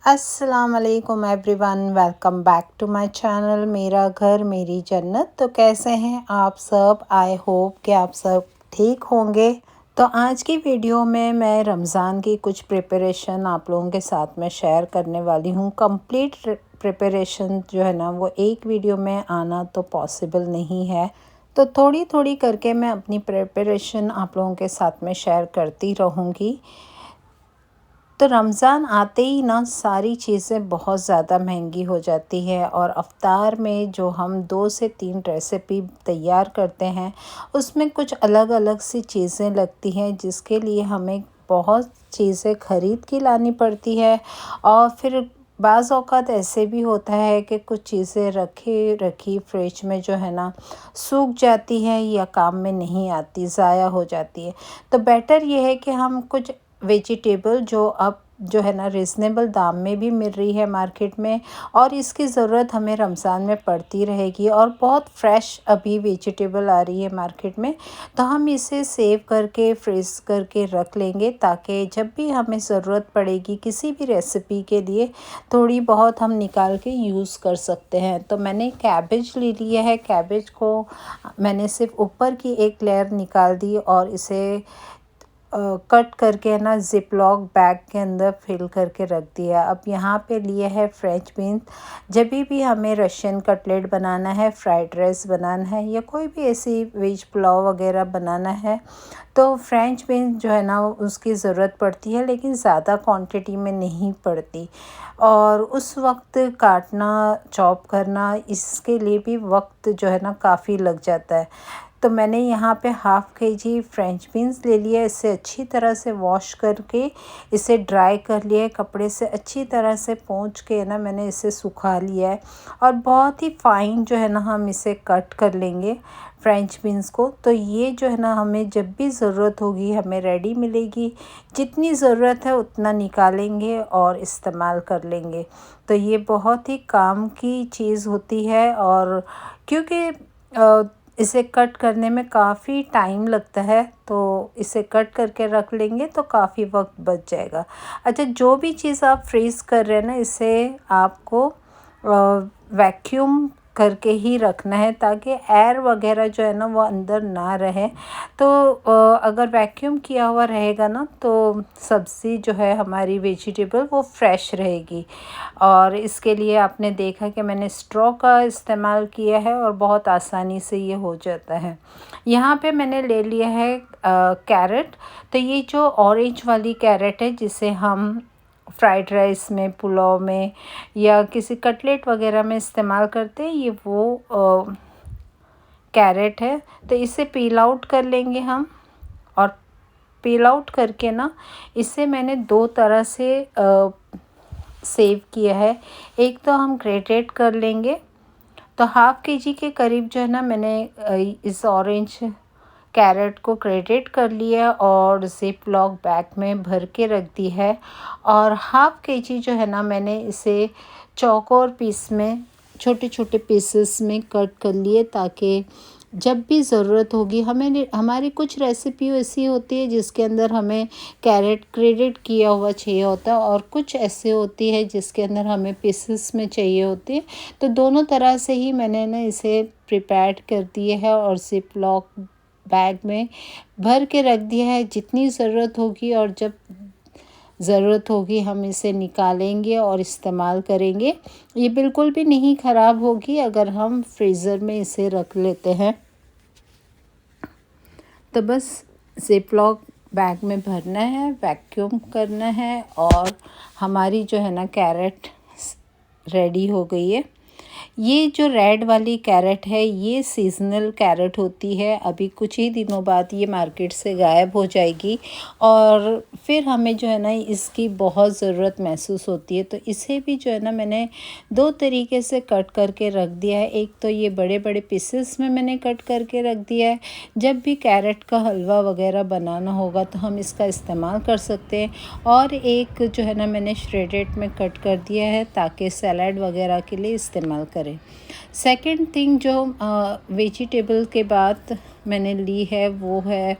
अस्सलाम वालेकुम everyone, welcome back to my channel मेरा घर मेरी जन्नत। तो कैसे हैं आप सब? आई होप कि आप सब ठीक होंगे। तो आज की वीडियो में मैं रमज़ान की कुछ प्रिपरेशन आप लोगों के साथ में शेयर करने वाली हूँ। कंप्लीट प्रिपरेशन जो है ना वो एक वीडियो में आना तो पॉसिबल नहीं है, तो थोड़ी थोड़ी करके मैं अपनी प्रिपरेशन आप लोगों के साथ में शेयर करती रहूँगी। तो रमज़ान आते ही ना सारी चीज़ें बहुत ज़्यादा महंगी हो जाती है और अफ्तार में जो हम 2 से 3 रेसिपी तैयार करते हैं उसमें कुछ अलग अलग सी चीज़ें लगती हैं, जिसके लिए हमें बहुत चीज़ें ख़रीद के लानी पड़ती है। और फिर बाज़ औक़ात ऐसे भी होता है कि कुछ चीज़ें रखी रखी फ्रिज में जो है ना सूख जाती हैं या काम में नहीं आती, ज़ाया हो जाती है। तो बेटर ये है कि हम कुछ वेजिटेबल जो अब जो है ना रिज़नेबल दाम में भी मिल रही है मार्केट में, और इसकी ज़रूरत हमें रमज़ान में पड़ती रहेगी और बहुत फ्रेश अभी वेजिटेबल आ रही है मार्केट में, तो हम इसे सेव करके फ्रीज़ करके रख लेंगे ताकि जब भी हमें ज़रूरत पड़ेगी किसी भी रेसिपी के लिए थोड़ी बहुत हम निकाल के यूज़ कर सकते हैं। तो मैंने कैबेज ले लिया है। कैबेज को मैंने सिर्फ ऊपर की एक लेयर निकाल दी और इसे कट करके ना ज़िप-लॉक बैग के अंदर फिल करके रख दिया। अब यहाँ पे लिए है फ्रेंच बीन्स। जब भी हमें रशियन कटलेट बनाना है, फ्राइड राइस बनाना है या कोई भी ऐसी वेज पुलाव वगैरह बनाना है तो फ्रेंच बीन्स जो है ना उसकी ज़रूरत पड़ती है, लेकिन ज़्यादा क्वांटिटी में नहीं पड़ती। और उस वक्त काटना, चॉप करना, इसके लिए भी वक्त जो है ना काफ़ी लग जाता है। तो मैंने यहाँ पे हाफ़ केजी फ्रेंच बीन्स ले लिया। इसे अच्छी तरह से वॉश करके इसे ड्राई कर लिया है, कपड़े से अच्छी तरह से पोंछ के ना मैंने इसे सुखा लिया है। और बहुत ही फ़ाइन जो है ना हम इसे कट कर लेंगे फ्रेंच बीन्स को। तो ये जो है ना हमें जब भी ज़रूरत होगी हमें रेडी मिलेगी, जितनी ज़रूरत है उतना निकालेंगे और इस्तेमाल कर लेंगे। तो ये बहुत ही काम की चीज़ होती है, और क्योंकि इसे कट करने में काफ़ी टाइम लगता है, तो इसे कट करके रख लेंगे तो काफ़ी वक्त बच जाएगा। अच्छा, जो भी चीज़ आप फ्रीज़ कर रहे हैं ना इसे आपको वैक्यूम करके ही रखना है ताकि एयर वगैरह जो है ना वो अंदर ना रहे। तो अगर वैक्यूम किया हुआ रहेगा ना तो सब्ज़ी जो है हमारी वेजिटेबल वो फ्रेश रहेगी। और इसके लिए आपने देखा कि मैंने स्ट्रॉ का इस्तेमाल किया है और बहुत आसानी से ये हो जाता है। यहाँ पे मैंने ले लिया है कैरेट। तो ये जो ऑरेंज वाली कैरेट है जिसे हम फ्राइड राइस में, पुलाव में या किसी कटलेट वगैरह में इस्तेमाल करते हैं, ये वो कैरेट है। तो इसे पील आउट कर लेंगे हम। और पील आउट करके ना इसे मैंने 2 तरह से सेव किया है। एक तो हम ग्रेटेड कर लेंगे। तो हाफ़ केजी के करीब जो है ना मैंने इस ऑरेंज कैरेट को ग्रेटेड कर लिया और ज़िप लॉक बैग में भर के रख दी है। और हाफ़ केजी जो है ना मैंने इसे चौकोर पीस में, छोटे छोटे पीसेस में कट कर लिए ताकि जब भी ज़रूरत होगी हमें, हमारी कुछ रेसिपी ऐसी होती है जिसके अंदर हमें कैरेट ग्रेटेड किया हुआ चाहिए होता है और कुछ ऐसे होती है जिसके अंदर हमें पीसेस में चाहिए होती है। तो दोनों तरह से ही मैंने ना इसे प्रिपेयर कर दिए है और ज़िप लॉक बैग में भर के रख दिया है। जितनी ज़रूरत होगी और जब ज़रूरत होगी हम इसे निकालेंगे और इस्तेमाल करेंगे। ये बिल्कुल भी नहीं ख़राब होगी अगर हम फ्रीज़र में इसे रख लेते हैं। तो बस ज़िप लॉक बैग में भरना है, वैक्यूम करना है और हमारी जो है ना कैरेट रेडी हो गई है। ये जो रेड वाली कैरेट है ये सीज़नल कैरेट होती है। अभी कुछ ही दिनों बाद ये मार्केट से गायब हो जाएगी और फिर हमें जो है ना इसकी बहुत ज़रूरत महसूस होती है। तो इसे भी जो है ना मैंने 2 तरीके से कट करके रख दिया है। एक तो ये बड़े बड़े पीसेस में मैंने कट करके रख दिया है, जब भी कैरेट का हलवा वगैरह बनाना होगा तो हम इसका इस्तेमाल कर सकते हैं। और एक जो है ना मैंने श्रेडेड में कट कर दिया है ताकि सलाद वगैरह के लिए इस्तेमाल करें। सेकंड थिंग जो वेजिटेबल के बाद मैंने ली है वो है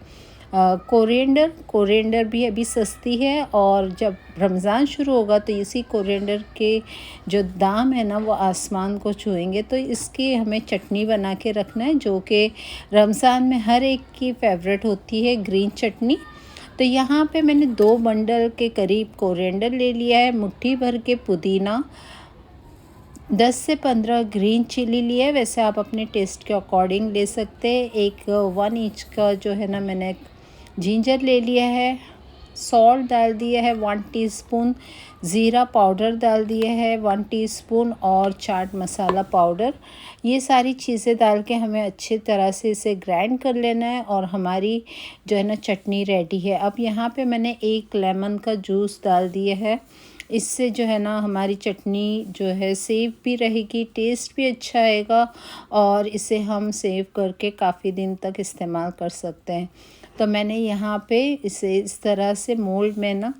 कोरिएंडर भी अभी सस्ती है, और जब रमज़ान शुरू होगा तो इसी कोरिएंडर के जो दाम है ना वो आसमान को छुएंगे। तो इसकी हमें चटनी बना के रखना है, जो कि रमज़ान में हर एक की फेवरेट होती है, ग्रीन चटनी। तो यहाँ पे मैंने 2 बंडल के करीब कोरिएंडर ले लिया है, मुट्ठी भर के पुदीना, 10 से 15 ग्रीन चिली लिए है, वैसे आप अपने टेस्ट के अकॉर्डिंग ले सकते हैं। एक 1 इंच का जो है ना मैंने जिंजर ले लिया है, सॉल्ट डाल दिया है 1 टीस्पून, ज़ीरा पाउडर डाल दिया है 1 टीस्पून, और चाट मसाला पाउडर। ये सारी चीज़ें डाल के हमें अच्छी तरह से इसे ग्राइंड कर लेना है, और हमारी जो है ना चटनी रेडी है। अब यहाँ पे मैंने 1 लेमन का जूस डाल दिया है। इससे जो है ना हमारी चटनी जो है सेव भी रहेगी, टेस्ट भी अच्छा आएगा, और इसे हम सेव करके काफ़ी दिन तक इस्तेमाल कर सकते हैं। तो मैंने यहाँ पे इसे इस तरह से मोल्ड में ना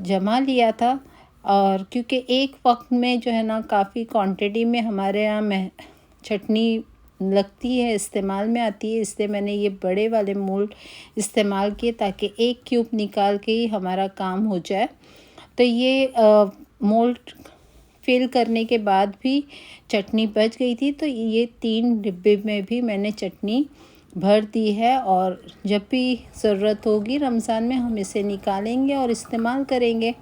जमा लिया था, और क्योंकि एक वक्त में जो है ना काफ़ी क्वांटिटी में हमारे यहाँ चटनी लगती है, इस्तेमाल में आती है, इसलिए मैंने ये बड़े वाले मोल्ड इस्तेमाल किए ताकि एक क्यूब निकाल के ही हमारा काम हो जाए। तो ये मोल्ड फिल करने के बाद भी चटनी बच गई थी, तो ये 3 डिब्बे में भी मैंने चटनी भर दी है, और जब भी ज़रूरत होगी रमज़ान में हम इसे निकालेंगे और इस्तेमाल करेंगे।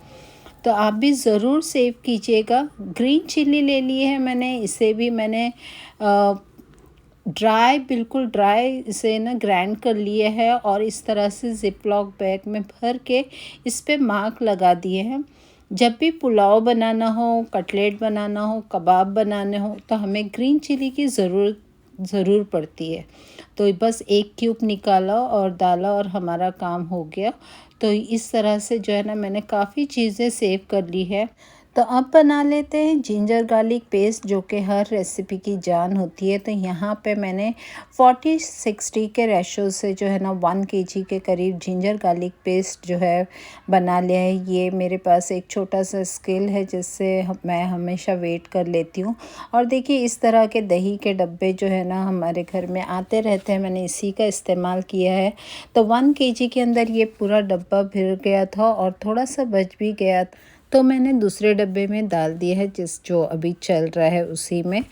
तो आप भी ज़रूर सेव कीजिएगा। ग्रीन चिल्ली ले लिए है मैंने, इसे भी मैंने बिल्कुल ड्राई इसे ना ग्राइंड कर लिए है, और इस तरह से ज़िप-लॉक बैग में भर के इस पे मार्क लगा दिए हैं। जब भी पुलाव बनाना हो, कटलेट बनाना हो, कबाब बनाने हो, तो हमें ग्रीन चिली की ज़रूर पड़ती है। तो बस 1 क्यूब निकाला और डाला और हमारा काम हो गया। तो इस तरह से जो है ना मैंने काफ़ी चीज़ें सेव कर ली है। तो अब बना लेते हैं जिंजर गार्लिक पेस्ट, जो कि हर रेसिपी की जान होती है। तो यहाँ पे मैंने 40-60 के रेशो से जो है ना 1 kg के करीब जिंजर गार्लिक पेस्ट जो है बना लिया है। ये मेरे पास एक छोटा सा स्केल है जिससे मैं हमेशा वेट कर लेती हूँ। और देखिए इस तरह के दही के डब्बे जो है ना हमारे घर में आते रहते हैं, मैंने इसी का इस्तेमाल किया है। तो 1 kg के अंदर ये पूरा डब्बा भर गया था, और थोड़ा सा बच भी गया, तो मैंने दूसरे डब्बे में डाल दिया है, जो अभी चल रहा है उसी में।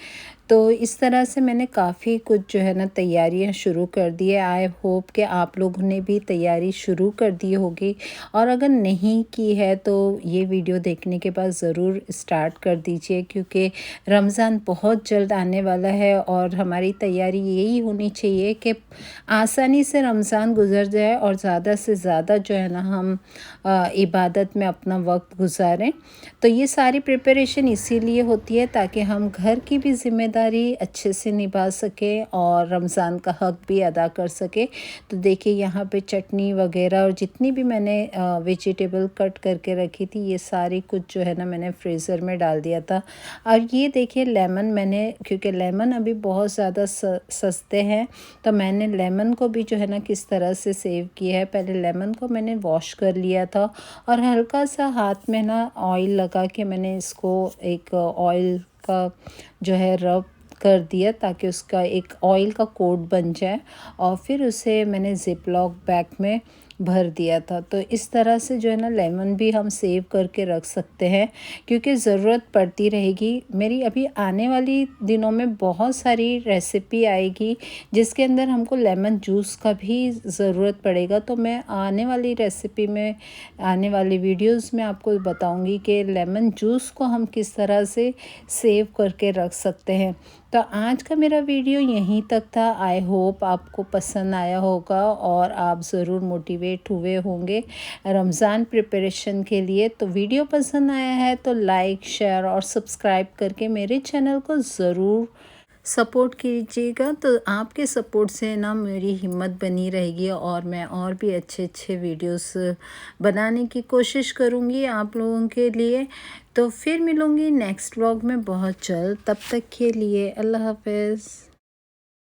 तो इस तरह से मैंने काफ़ी कुछ जो है ना तैयारियां शुरू कर दी है। आई होप कि आप लोगों ने भी तैयारी शुरू कर दी होगी, और अगर नहीं की है तो ये वीडियो देखने के बाद ज़रूर स्टार्ट कर दीजिए, क्योंकि रमज़ान बहुत जल्द आने वाला है, और हमारी तैयारी यही होनी चाहिए कि आसानी से रमज़ान गुजर जाए, और ज़्यादा से ज़्यादा जो है ना हम इबादत में अपना वक्त गुजारें। तो ये सारी प्रिपरेशन इसीलिए होती है ताकि हम घर की भी ज़िम्मेदारी अच्छे से निभा सकें और रमज़ान का हक़ भी अदा कर सकें। तो देखिए यहाँ पे चटनी वगैरह और जितनी भी मैंने वेजिटेबल कट करके रखी थी, ये सारी कुछ जो है ना मैंने फ्रीज़र में डाल दिया था। और ये देखिए लेमन मैंने, क्योंकि लेमन अभी बहुत ज़्यादा सस्ते हैं, तो मैंने लेमन को भी जो है ना किस तरह से सेव किया है। पहले लेमन को मैंने वॉश कर लिया था, और हल्का सा हाथ में ना ऑयल लगा के मैंने इसको एक ऑयल का जो है रब कर दिया, ताकि उसका एक ऑयल का कोट बन जाए, और फिर उसे मैंने ज़िप-लॉक बैग में भर दिया था। तो इस तरह से जो है ना लेमन भी हम सेव करके रख सकते हैं, क्योंकि ज़रूरत पड़ती रहेगी। मेरी अभी आने वाली दिनों में बहुत सारी रेसिपी आएगी जिसके अंदर हमको लेमन जूस का भी ज़रूरत पड़ेगा। तो मैं आने वाली रेसिपी में, आने वाली वीडियोस में आपको बताऊंगी कि लेमन जूस को हम किस तरह से सेव करके रख सकते हैं। तो आज का मेरा वीडियो यहीं तक था। आई होप आपको पसंद आया होगा और आप ज़रूर मोटिवेट हुए होंगे रमज़ान प्रिपरेशन के लिए। तो वीडियो पसंद आया है तो लाइक, शेयर और सब्सक्राइब करके मेरे चैनल को ज़रूर सपोर्ट कीजिएगा। तो आपके सपोर्ट से ना मेरी हिम्मत बनी रहेगी, और मैं और भी अच्छे अच्छे वीडियोस बनाने की कोशिश करूँगी आप लोगों के लिए। तो फिर मिलूँगी नेक्स्ट व्लॉग में बहुत जल्द। तब तक के लिए अल्लाह हाफ़िज़।